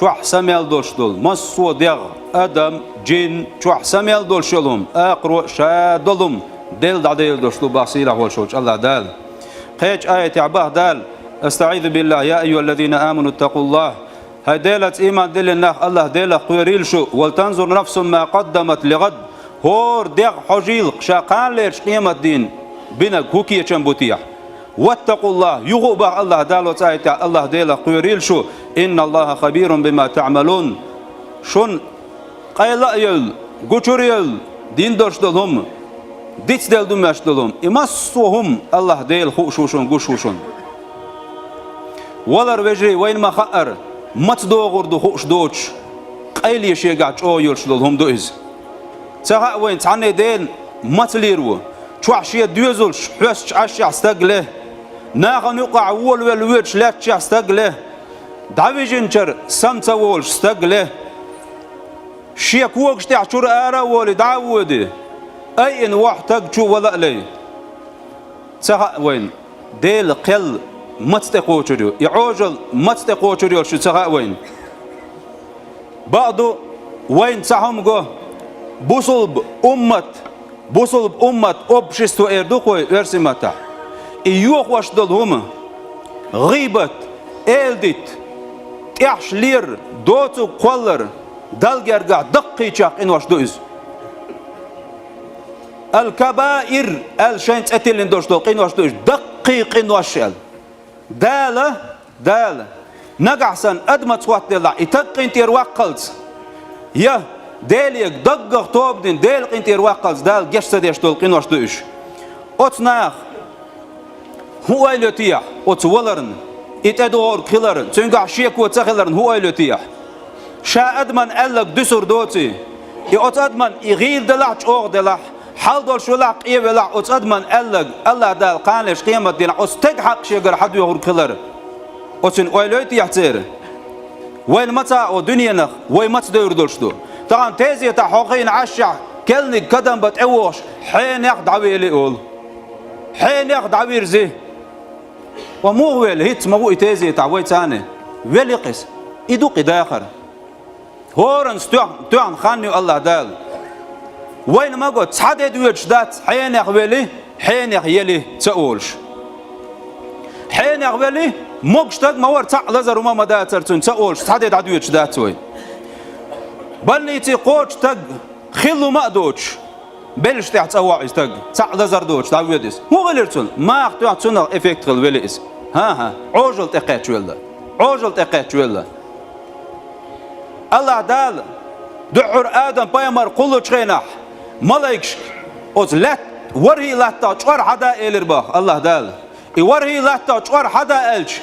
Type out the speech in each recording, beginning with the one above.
شوح سميل دولشدول مصو ديغ أدم جن شوح سميل دولشلهم أقرو شادلهم ديل دعديل دولشدول باصيرة والشوش الله دال قيج آية عباه دال استعيذ بالله يا أيها الذين آمنوا اتقوا الله هاي ديلت إيمان ديل الناخ الله ديل قيريل شو ولتنظر نفس ما قدمت لغد هور ديغ حجيل شاقان ليش قيمة دين بينك هوكي يشنبوتيح واتقوا الله يغوبه الله دال وتعالى الله ديل قيريل شو إن الله خبير بما تعملون شون قيلا يل قشريل دين داشتلهم ديت دل دمشتلهم إمسوهم الله ديل خوشوشون قشوشون ولر وجري وين ما خأر مت دوغر دو خوش دوش قيل يشيقع أو يلشلهم دوز تها وين تعني دين مت ليرو شوحشية دوزلش حس عشي استقله ناغن يقع أول والوجه لا تشي استقله دعويجنشر سمتا وولش استقله شيك وقش تعشر آرا ولي دعودي أي إن واحد شو ولا لي تها وين ديل قل متستقوشريو يعوجل متستقوشريو شو تها وين بعضو وين تهم جو بوصل أمة أبشستو إردوكوي ورسمتا إيوخ واشدلهم غيبت إلدت تيحش لير دوتو قولر دالجرجع دقي شاق إن واشدوز الكبائر الشين تأتيلين دوشتو قين واشدوز دقيق إن واشل دالة نقعسن أدمت وقت الله يتقين تير وقلت يا داليك دقق توبدين دال قين تير وقلت دال جسد يشتول قين واشدوز أتناخ هو أيلتيح أتولرن إتدور خلرن تنقع شيك وتخلرن هو أيلتيح شا أدمن ألق دسر دوتي أت أدمن يغير دلعش أوغ دلع حال دول شلع قيه بلع أت أدمن ألق الله دال قانش قيمة دينا أستقحق شيقر حد يغور خلر أتن أيلتيح تير وين متى ودنيا نخ وين متى دور دولشتو طبعا تيزي تحقين عشع كلني قدم بتعوش حين ياخد عويلي يقول حين ياخد عوير زي ومو ويل هيت مو إتازي تعوي تاني ويل قس إدوق داخر هورن ستوعن خاني الله دال وين ما قلت حد يدوش دات حين يخبلي حين يخيلي تقولش حين يخبلي مقشتك ما ور تعلزر وما مداترتون تقولش حد يدوش دات وين بلنيتي قوش تق خلو ما دوش بلش تعتوع يستق تعلزر دوش تعودس مو غلرتون ما اختوعتون إفكت الوليس ها عجل تقيت ولا عجل تقيت ولا الله دال دعور آدم بيمر كله شينح ملايكش أزلت ورهي لا تجور حدا إلرباه الله دال ورهي لا تجور حدا إلش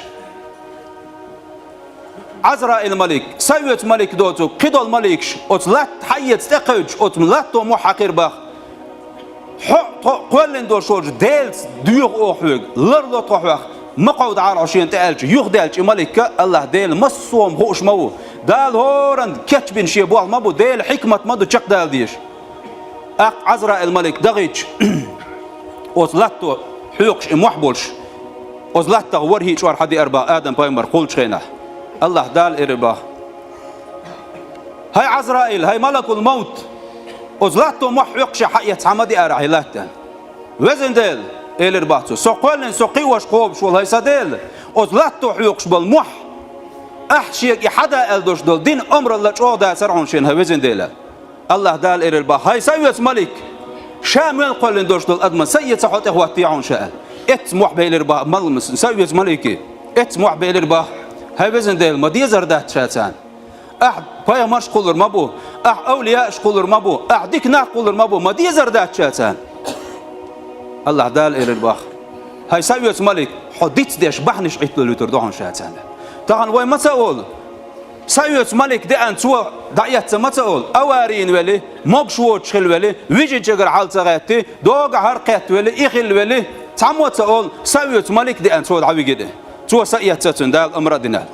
عزرائيل الملك سويت ملك دوتو قدول ملكش أزلت حيت تقيج أزلت محقر باه قولن دول شورج ديلت ديوغ أوحوغ لرلو طوحوغ مقعود عرشين تألج يخدالج ملك الله ديل مصوم هوش مو دال هورن كتبين شيبوه مبو ديل حكمة مدو تشق دال ديش عزرائيل الملك دغيج أزلتو حيوقش محبولش أزلتو ورهي شوار حدي أربا آدم بايمر قولش خينه الله دال إرباه هاي عزرائيل هاي ملك الموت أزلتو محيقش حقية عمدي أرعيلاتن وزن ديل إلرباتو سوقلن سوقيوش قوبش والهاي سديل أزلتو حيقش بالمح أحشيك حدا ألدوش دول دين أمر الله شو دا سرعون شينها وزن ديل الله دال إلرباه هاي سيوت ملك شامل قلن دوش دول أدمن سيد سحوت إخواتي عون شاء اتمح بإلرباه ملمس سيوت ملكي اتمح بإلرباه هاي وزن ديل ما دي زردات شاتان أحد بايا ماش قولر مابو أولياء قولر مابو ديك ناق قولر مابو ما دي زردات شاتان الله دال إلى الباخ هاي سويت ملك حديت ديش بحنش عيتلو اللي تردوهن شاتان طبعا وين ما تقول سويت ملك دي أن سوى دعيت ما تقول أوارين ولي مقشوت شخل ولي ويجي جغر حال تغيتي دوغ هرقيت ولي إخل ولي تعمو تقول سويت ملك دي أن سوى دعوي جده سوى سيئت تتن دال أمر دينال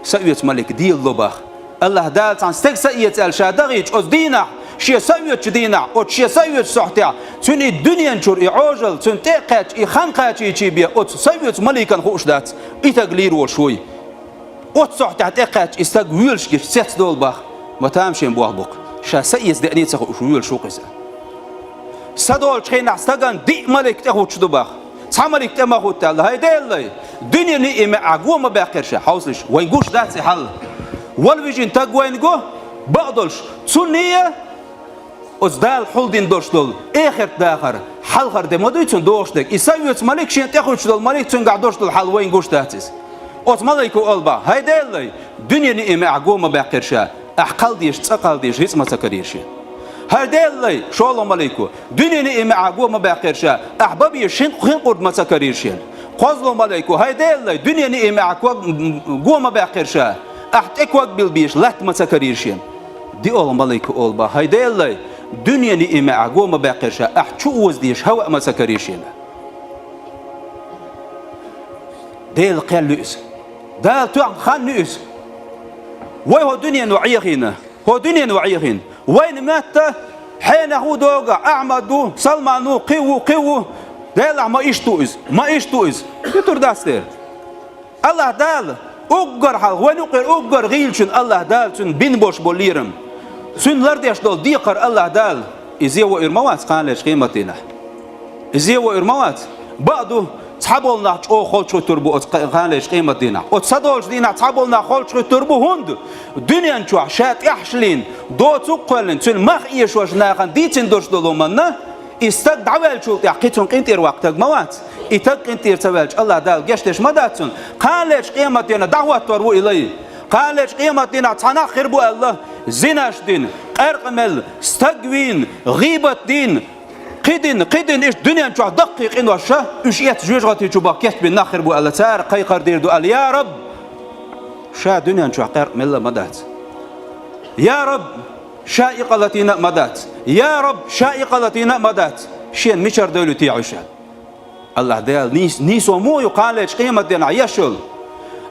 سويت ملك دي اللباخ الله دال عن ستك سيئت الشادغيج أز دينا شيء سويت دينا أو شيء سويت صحتها تون الدنيا نشر يعوجل تون تقات يخنقات يجيبيا أو سويت ملكا خوش دات يتقلير وشوي أتصح تحت إقاش استقويلش كيش ست دول بخ ما تامشين بوابق شا سيس دقني تخو شويل شو قيسا سدول شخين استقان دي ملك تخو شدو بخ ساملك تما خو تال هاي دل دنيا نئمة عقوة ما بقرش حوصلش وينقوش ذات حل والفيجن تقوين جو بقدلش سنية أزدال حل دين دوشتول آخر داخر حل خر ده ما دويتون دوشتك يسويت ملك شين تأخذ شدول ملك تون قاعد دوشتول حل وين قوش تاتيس أوت ملك وقلبه هيدا اللي دنيا نئمة عقوة ما بقرشة أحقل ديش تقل ديش هيس ما تكريرش هيدا اللي شو ملكو دنيا نئمة عقوة ما بقرشة أحبابي شين خين قرد ما تكريرش قصلو ملكو هيدا اللي دنيا نئمة عقوة ما بقرشة أحتك وقت بالبيش لات ما تكريرش دي أول ملكو قلبه هيدا اللي دنيا نئمة عقوة ما بقرشة أحشو وزديش هوا ما تكريرش ديل قال لؤس دال توع خان لؤس وهو دنيا نوعيهنا هو دنيا نوعيهن وين مات حين هو دوغا أعمدو سلمانو قيو دال ما إيش توئز يطور داستير الله دال أقر حال وين أقر غيلشن الله دال سن بين بوش بوليرم سن لرديش دول ديقر الله دال إزيو إرموات قالش قيمتنا إزيو إرموات بعضو تحبولنا أو خالش تربو قالش قيمتنا وتصدقش دينا تحبولنا خالش تربو هند دنيا نشوع شات إحشلين دو تقولن سن مخ إيشوش ناخن ديتين دوش دولومنا استد دعوال شو تحكيتون قنتير وقتك موات إتد قنتير سوالش الله دال جشتش مداتون قالش قيمتنا دعوة تربو إليه قالش قيمتنا تنا خربو الله زناش دين قرقمل استقوين غيبة دين قيدن إيش دنيا نشوع دقيق إنه الشة إيش يتجوجغتي شو باكيت بالنخر بو الله تار قيقر دير دو قال يا رب شا دنيا نشوع قرق ملا مدات يا رب شائقة التي مدات يا رب شائقة التي مدات شين مشر دولتي عشان الله دال نيسو مو يقالش قيمة دينا يشل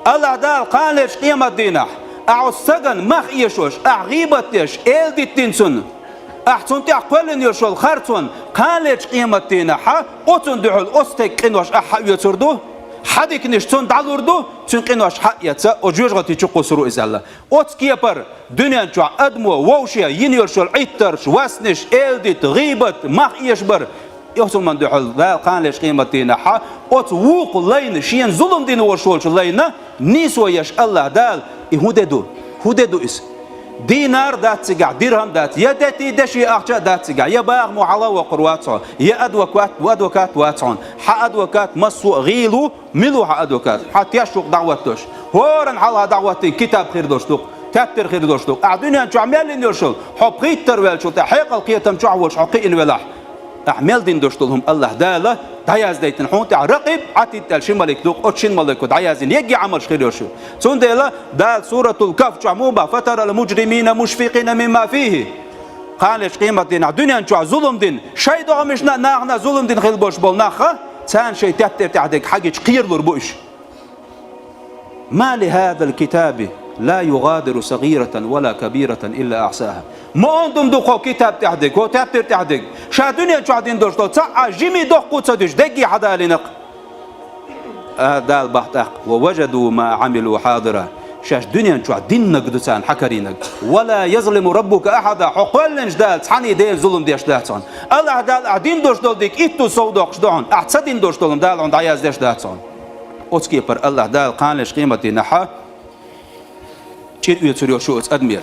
الله دال قالش قيمة دينا أعصقن مخ يشوش أعغيبتش إلدي تنسون أحسن تأقلن يشول خرطون قالش قيمة دينا حا أتون دحول أستك قنوش أحا يتردو حدك نشتون دعوردو تون قنوش حق يتسا وجوجغتي تشقو سرو إزالة أتكي بر دنيا نشوع أدمو ووشيا ينيرشول عيترش واسنش إلدت غيبت مخ يشبر يحصل من دحول ذا قالش قيمة دينا حا أتووق لين شين ظلم دين ورشولش لين نيسو يش الله دال هوددو إس دينار دات سجع درهم دات يدتي دشي أخشى دات سجع يا باغ معلا وقرواتهم يا أدوكات واتهم ح أدوكات مسو غيلو ملو ح أدوكات حتى يشوق دعوتش هورن حلا دعوتي كتاب خير دوشتوك تبتر خير دوشتوك أعدني شو عمل نرشل حب قيت ترويل شو تحقق القيتم شو عوش حقين ولاح أعمل دين دوشتلهم الله داله دعياز ديتن حون تاع رقب عتي تلشين ملك دوق أتشين ملك دعيازين يجي عمل خير يرشو سون ديلا دال سورة الكهف عموما فترى المجرمين مشفقين مما فيه قالش قيمة دين الدنيا نشوع ظلم دين شيء ده مش ناخنا ظلم دين خيل بوش بالناخه ثان شيء تبتر تعدك حاجة قير لربوش ما لهذا الكتاب لا يغادر صغيرة ولا كبيرة إلا أحصاها ما عندهم دقوا كتاب تحدق هو تبتر تحدق شا دنيا شو عدين دوشتو تسعى جيمي دقوا تصدش دقي حدا لنق دال بحتق ووجدوا ما عملوا حاضرا شاش دنيا شو عدين نقدسان حكرينك ولا يظلم ربك أحدا حقولنش دال تحني ديل ظلم ديش داتون الله دال عدين دوشتو ديك إتو صودوقش دون أحسدين دوشتو دال عند عياز ديش داتون أتكي بر الله دال قانش قيمتي نحا شيء يتريو شو أدمير